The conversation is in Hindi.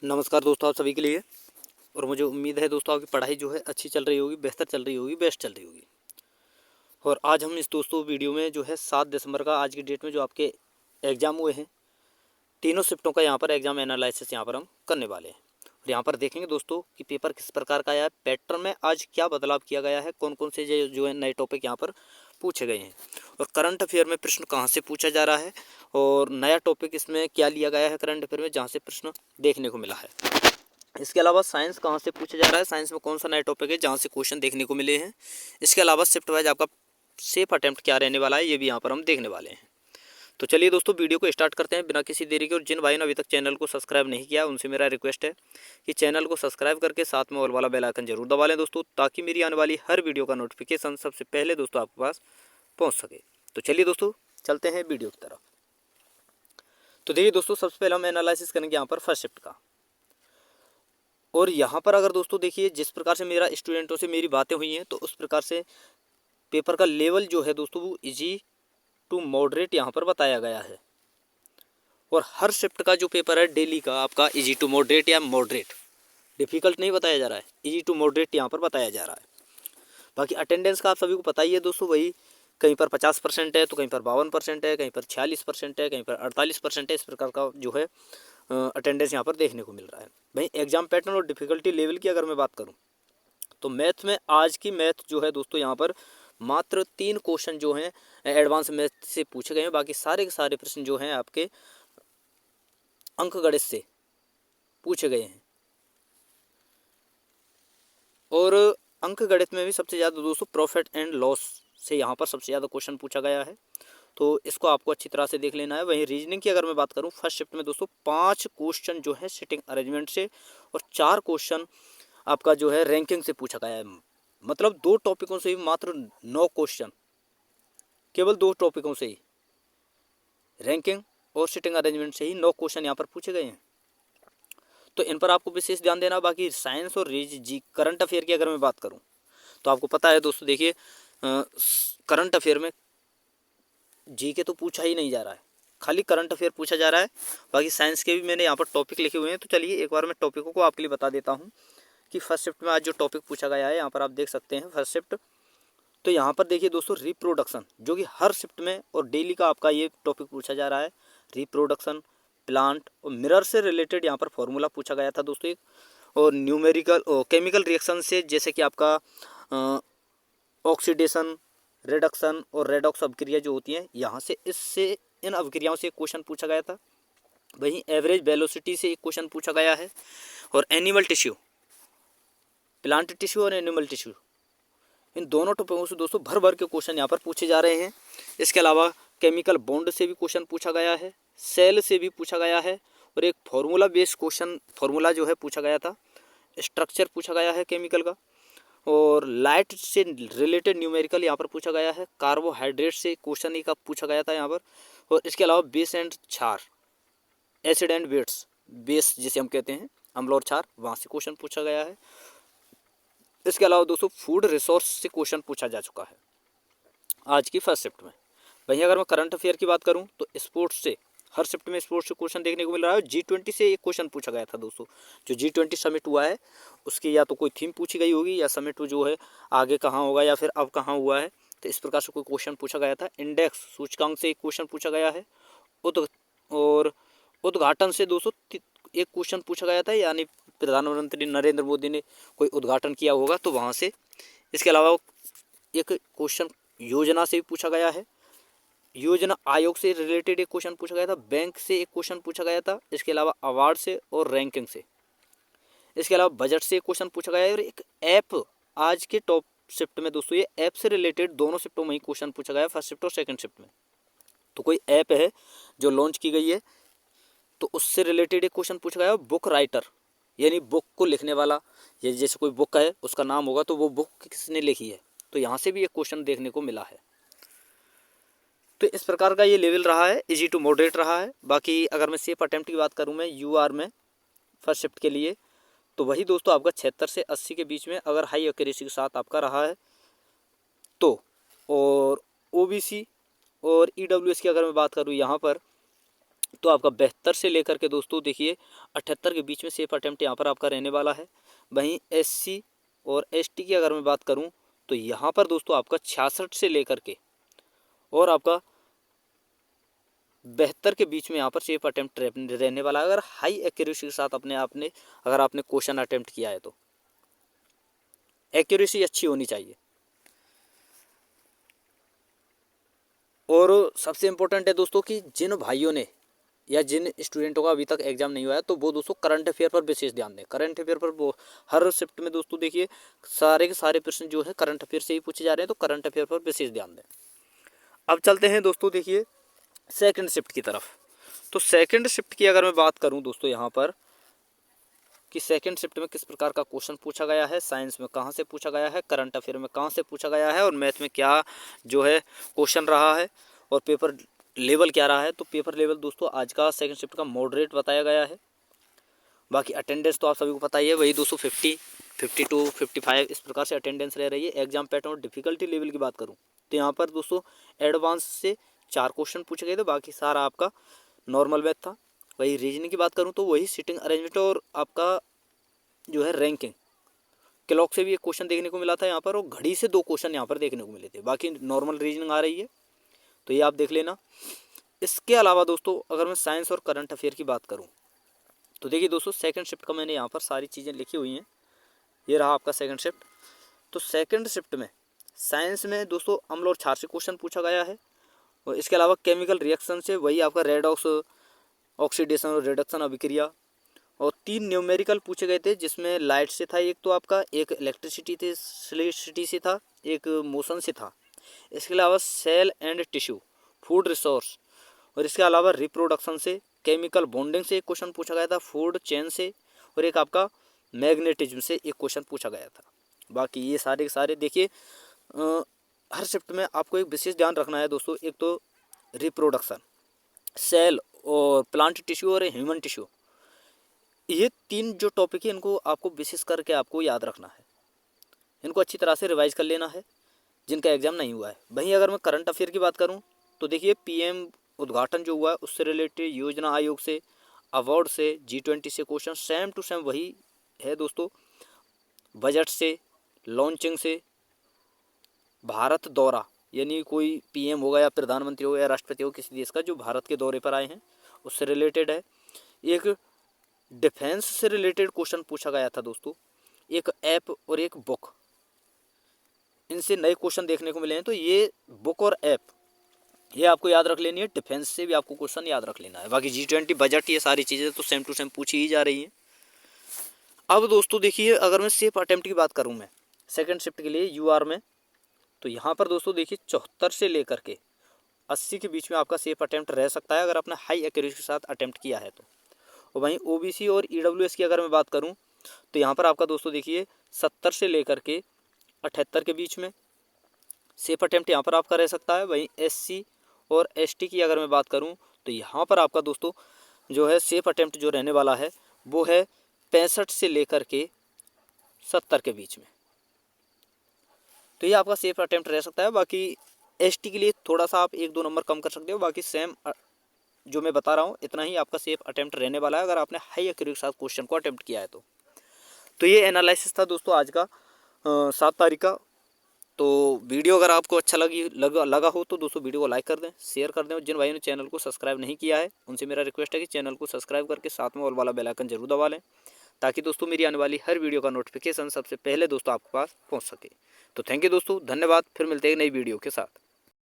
नमस्कार दोस्तों, आप सभी के लिए। और मुझे उम्मीद है दोस्तों आपकी पढ़ाई जो है अच्छी चल रही होगी, बेहतर चल रही होगी, बेस्ट चल रही होगी। और आज हम इस दोस्तों वीडियो में जो है 7 दिसंबर का आज की डेट में जो आपके एग्ज़ाम हुए हैं, तीनों शिफ्टों का यहाँ पर एग्ज़ाम एनालिसिस यहाँ पर हम करने वाले हैं। और यहाँ पर देखेंगे दोस्तों कि पेपर किस प्रकार का आया है, पैटर्न में आज क्या बदलाव किया गया है, कौन कौन से जो है नए टॉपिक यहाँ पर पूछे गए हैं, और करंट अफेयर में प्रश्न कहाँ से पूछा जा रहा है, और नया टॉपिक इसमें क्या लिया गया है करंट अफेयर में जहाँ से प्रश्न देखने को मिला है। इसके अलावा साइंस कहाँ से पूछा जा रहा है, साइंस में कौन सा नया टॉपिक है जहाँ से क्वेश्चन देखने को मिले हैं। इसके अलावा शिफ्ट वाइज आपका सेफ अटेम्प्ट क्या रहने वाला है, ये भी यहाँ पर हम देखने वाले हैं। तो चलिए दोस्तों वीडियो को स्टार्ट करते हैं बिना किसी देरी के। और जिन भाई ने अभी तक चैनल को सब्सक्राइब नहीं किया उनसे मेरा रिक्वेस्ट है कि चैनल को सब्सक्राइब करके साथ में ऑल वाला बेल आइकन जरूर दबा लें दोस्तों, ताकि मेरी आने वाली हर वीडियो का नोटिफिकेशन सबसे पहले दोस्तों आपके पास पहुँच सके। तो चलिए दोस्तों चलते हैं वीडियो की तरफ। तो देखिए दोस्तों, सबसे पहले हम एनालिसिस करेंगे यहाँ पर फर्स्ट शिफ्ट का। और यहाँ पर अगर दोस्तों देखिए, जिस प्रकार से मेरा स्टूडेंटों से मेरी बातें हुई हैं, तो उस प्रकार से पेपर का लेवल जो है दोस्तों वो इजी टू मॉडरेट यहाँ पर बताया गया है। और हर शिफ्ट का जो पेपर है डेली का आपका इजी टू मॉडरेट या मॉडरेट, डिफ़िकल्ट नहीं बताया जा रहा है, इजी टू मॉडरेट यहाँ पर बताया जा रहा है। बाकी अटेंडेंस का आप सभी को पता ही है दोस्तों, वही कहीं पर 50% है, तो कहीं पर 52% है, कहीं पर 46% है, कहीं पर 48% है। इस प्रकार का जो है अटेंडेंस यहाँ पर देखने को मिल रहा है। भाई एग्जाम पैटर्न और डिफ़िकल्टी लेवल की अगर मैं बात करूँ, तो मैथ में आज की मैथ जो है दोस्तों यहाँ पर मात्र 3 क्वेश्चन जो हैं एडवांस मैथ से पूछे गए हैं। बाकी सारे के सारे प्रश्न जो हैं आपके अंकगणित से पूछे गए हैं। और अंकगणित में भी सबसे ज़्यादा दोस्तों प्रॉफिट एंड लॉस से यहाँ पर सबसे ज़्यादा क्वेश्चन पूछा गया है, तो इसको आपको अच्छी तरह से देख लेना है। वहीं रीजनिंग की अगर मैं बात करूँ, फर्स्ट शिफ्ट में दोस्तों 5 क्वेश्चन जो है सिटिंग अरेंजमेंट से और 4 क्वेश्चन आपका जो है रैंकिंग से पूछा गया है। मतलब 2 टॉपिकों से ही मात्र 9 क्वेश्चन, केवल 2 टॉपिकों से ही, रैंकिंग और सिटिंग अरेंजमेंट से ही 9 क्वेश्चन यहाँ पर पूछे गए हैं। तो इन पर आपको विशेष ध्यान देना। बाकी साइंस और करंट अफेयर की अगर मैं बात करूँ, तो आपको पता है दोस्तों, देखिए करंट अफेयर में जी के तो पूछा ही नहीं जा रहा है, खाली करंट अफेयर पूछा जा रहा है। बाकी साइंस के भी मैंने यहाँ पर टॉपिक लिखे हुए हैं, तो चलिए एक बार मैं टॉपिकों को आपके लिए बता देता हूँ कि फर्स्ट शिफ्ट में आज जो टॉपिक पूछा गया है, यहाँ पर आप देख सकते हैं फर्स्ट शिफ्ट। तो यहाँ पर देखिए दोस्तों, रिप्रोडक्शन, जो कि हर शिफ्ट में और डेली का आपका ये टॉपिक पूछा जा रहा है। रिप्रोडक्शन, प्लांट और मिरर से रिलेटेड यहाँ पर फॉर्मूला पूछा गया था दोस्तों एक। और न्यूमेरिकल और केमिकल रिएक्शन से, जैसे कि आपका ऑक्सीडेशन, रिडक्शन और रेडॉक्स अभिक्रिया जो होती हैं, यहाँ से इससे इन अभिक्रियाओं से एक क्वेश्चन पूछा गया था। वहीं एवरेज वेलोसिटी से एक क्वेश्चन पूछा गया है। और एनिमल टिश्यू, प्लांट टिश्यू और एनिमल टिश्यू, इन दोनों टॉपिकों से दोस्तों भर भर के क्वेश्चन यहाँ पर पूछे जा रहे हैं। इसके अलावा केमिकल बॉन्ड से भी क्वेश्चन पूछा गया है, सेल से भी पूछा गया है, और एक फार्मूला बेस्ड क्वेश्चन, फार्मूला जो है पूछा गया था, स्ट्रक्चर पूछा गया है केमिकल का। और लाइट से रिलेटेड न्यूमेरिकल यहाँ पर पूछा गया है। कार्बोहाइड्रेट से क्वेश्चन ही का पूछा गया था यहाँ पर। और इसके अलावा बेस एंड क्षार, एसिड एंड बेस, बेस जिसे हम कहते हैं, अम्ल और क्षार, वहाँ से क्वेश्चन पूछा गया है। इसके अलावा दोस्तों फूड रिसोर्स से क्वेश्चन पूछा जा चुका है आज की फर्स्ट शिफ्ट में। वहीं अगर मैं करंट अफेयर की बात करूं, तो स्पोर्ट्स से हर शिफ्ट में स्पोर्ट्स से क्वेश्चन देखने को मिल रहा है। G20 से एक क्वेश्चन पूछा गया था दोस्तों, जो G20 समिट हुआ है उसकी या तो कोई थीम पूछी गई होगी, या समिट जो है आगे कहाँ होगा या फिर अब कहाँ हुआ है, तो इस प्रकार से कोई क्वेश्चन पूछा गया था। इंडेक्स सूचकांक से एक क्वेश्चन पूछा गया है। और उद्घाटन से दोस्तों एक क्वेश्चन पूछा गया था, यानी प्रधानमंत्री नरेंद्र मोदी ने कोई उद्घाटन किया होगा तो वहाँ से। इसके अलावा एक क्वेश्चन योजना से भी पूछा गया है, योजना आयोग से रिलेटेड एक क्वेश्चन पूछा गया था, बैंक से एक क्वेश्चन पूछा गया था। इसके अलावा अवार्ड से और रैंकिंग से। इसके अलावा बजट से एक क्वेश्चन पूछा गया है। और एक ऐप आज के टॉप शिफ्ट में दोस्तों, ये ऐप से रिलेटेड दोनों शिफ्टों में ही क्वेश्चन पूछा गया है, फर्स्ट शिफ्ट और सेकंड शिफ्ट में। तो कोई ऐप है जो लॉन्च की गई है, तो उससे रिलेटेड एक क्वेश्चन पूछा गया है। बुक राइटर, यानी बुक को लिखने वाला, ये जैसे कोई बुक है उसका नाम होगा तो वो बुक किसने लिखी है, तो यहाँ से भी एक क्वेश्चन देखने को मिला है। तो इस प्रकार का ये लेवल रहा है, इजी टू मॉडरेट रहा है। बाकी अगर मैं सेफ अटेम्प्ट की बात करूँ मैं यूआर में फर्स्ट शिफ्ट के लिए, तो वही दोस्तों आपका 76 से 80 के बीच में अगर हाई एक्यूरेसी के साथ आपका रहा है तो। और ओबीसी और ईडब्ल्यूएस की अगर मैं बात करूँ यहाँ पर, तो आपका 72 से लेकर के दोस्तों देखिए 78 के बीच में सेफ अटेम्प्ट यहाँ पर आपका रहने वाला है। वहीं SC और ST की अगर मैं बात करूँ तो यहाँ पर दोस्तों आपका 66 से लेकर के और आपका 72 के बीच में यहाँ पर सेफ अटेम्प्ट रहने वाला है, अगर हाई एक्यूरेसी के साथ अगर आपने क्वेश्चन अटेम्प्ट किया है तो एक्यूरेसी अच्छी होनी चाहिए। और सबसे इम्पोर्टेंट है दोस्तों कि जिन भाइयों ने या जिन स्टूडेंटों का अभी तक एग्जाम नहीं हुआ है तो वो दोस्तों करंट अफेयर पर विशेष ध्यान दें। करंट अफेयर पर वो हर शिफ्ट में दोस्तों देखिए सारे के सारे प्रश्न जो है करंट अफेयर से ही पूछे जा रहे हैं, तो करंट अफेयर पर विशेष ध्यान दें। अब चलते हैं दोस्तों देखिए सेकंड शिफ्ट की तरफ। तो सेकंड शिफ्ट की अगर मैं बात करूं दोस्तों यहाँ पर कि सेकंड शिफ्ट में किस प्रकार का क्वेश्चन पूछा गया है, साइंस में कहाँ से पूछा गया है, करंट अफेयर में कहाँ से पूछा गया है और मैथ में क्या जो है क्वेश्चन रहा है और पेपर लेवल क्या रहा है। तो पेपर लेवल दोस्तों आज का सेकंड शिफ्ट का मॉडरेट बताया गया है। बाकी अटेंडेंस तो आप सभी को पता ही है, वही दोस्तों 50, 52, 55 इस प्रकार से अटेंडेंस रह रही है। एग्जाम पैटर्न और डिफिकल्टी लेवल की बात करूँ तो यहाँ पर दोस्तों एडवांस से 4 क्वेश्चन पूछे गए थे, बाकी सारा आपका नॉर्मल मैथ था। वही रीजनिंग की बात करूँ तो वही सिटिंग अरेंजमेंट और आपका जो है रैंकिंग क्लॉक से भी एक क्वेश्चन देखने को मिला था यहाँ पर, और घड़ी से 2 क्वेश्चन यहाँ पर देखने को मिले थे। बाकी नॉर्मल रीजनिंग आ रही है तो ये आप देख लेना। इसके अलावा दोस्तों अगर मैं साइंस और करंट अफेयर की बात करूँ तो देखिए दोस्तों सेकंड शिफ्ट का मैंने यहाँ पर सारी चीज़ें लिखी हुई हैं। ये रहा आपका सेकंड शिफ्ट। तो सेकंड शिफ्ट में साइंस में दोस्तों अम्ल और क्षार से क्वेश्चन पूछा गया है, और इसके अलावा केमिकल रिएक्शन से वही आपका रेडॉक्स ऑक्सीडेशन और रिडक्शन अभिक्रिया, और 3 न्यूमेरिकल पूछे गए थे जिसमें लाइट से था एक, तो आपका एक इलेक्ट्रिसिटी से था, एक मोशन से था। इसके अलावा cell and tissue, food resource, और इसके अलावा रिप्रोडक्शन से, केमिकल बॉन्डिंग से एक क्वेश्चन पूछा गया था, फूड चेन से, और एक आपका मैग्नेटिज्म से एक क्वेश्चन पूछा गया था। बाकी ये सारे के सारे देखिए हर शिफ्ट में आपको एक विशेष ध्यान रखना है दोस्तों। एक तो रिप्रोडक्शन, सेल और प्लांट टिश्यू और ह्यूमन टिश्यू, ये 3 जो टॉपिक है इनको आपको विशेष करके आपको याद रखना है, इनको अच्छी तरह से रिवाइज कर लेना है जिनका एग्जाम नहीं हुआ है। वहीं अगर मैं करंट अफेयर की बात करूं तो देखिए PM उद्घाटन जो हुआ है उससे रिलेटेड, योजना आयोग से, अवार्ड से, G20 से क्वेश्चन सेम टू सेम वही है दोस्तों। बजट से, लॉन्चिंग से, भारत दौरा यानी कोई PM होगा या प्रधानमंत्री हो या राष्ट्रपति हो किसी देश का जो भारत के दौरे पर आए हैं उससे रिलेटेड है। एक डिफेंस से रिलेटेड क्वेश्चन पूछा गया था दोस्तों, एक ऐप और एक बुक, इनसे नए क्वेश्चन देखने को मिले हैं। तो ये बुक और ऐप ये आपको याद रख लेनी है, डिफेंस से भी आपको क्वेश्चन याद रख लेना है। बाकी G20 बजट ये सारी चीज़ें तो सेम टू सेम पूछी ही जा रही हैं। अब दोस्तों देखिए अगर मैं सेफ अटेम्प्ट की बात करूं मैं सेकंड शिफ्ट के लिए UR में, तो यहाँ पर दोस्तों देखिए 74 से लेकर के 80 के बीच में आपका सेफ अटेम्प्ट रह सकता है अगर आपने हाई एक्यूरेसी के साथ अटेम्प्ट किया है तो। और वहीं OBC और EWS की अगर मैं बात करूँ तो यहाँ पर आपका दोस्तों देखिए 70 से लेकर के 78 के बीच में सेफ अटेम्प्ट यहाँ पर आपका रह सकता है। वहीं SC और ST की अगर मैं बात करूँ तो यहाँ पर आपका दोस्तों जो है सेफ अटेम्प्ट जो रहने वाला है वो है 65 से लेकर के 70 के बीच में, तो ये आपका सेफ अटेम्प्ट रह सकता है। बाकी ST के लिए थोड़ा सा आप 1-2 नंबर कम कर सकते हो, बाकी सेम जो मैं बता रहा हूँ इतना ही आपका सेफ अटेम्प्ट रहने वाला है अगर आपने हाई एक्यूरेसी के साथ क्वेश्चन को अटेम्प्ट किया है तो ये एनालिसिस था दोस्तों आज का 7 तारीख का। तो वीडियो अगर आपको अच्छा लगा हो तो दोस्तों वीडियो को लाइक कर दें, शेयर कर दें। जिन भाइयों ने चैनल को सब्सक्राइब नहीं किया है उनसे मेरा रिक्वेस्ट है कि चैनल को सब्सक्राइब करके साथ में ऑल वाला बेल आइकन जरूर दबा लें, ताकि दोस्तों मेरी आने वाली हर वीडियो का नोटिफिकेशन सबसे पहले दोस्तों आपके पास पहुंच सके। तो थैंक यू दोस्तों, धन्यवाद। फिर मिलते हैं नई वीडियो के साथ।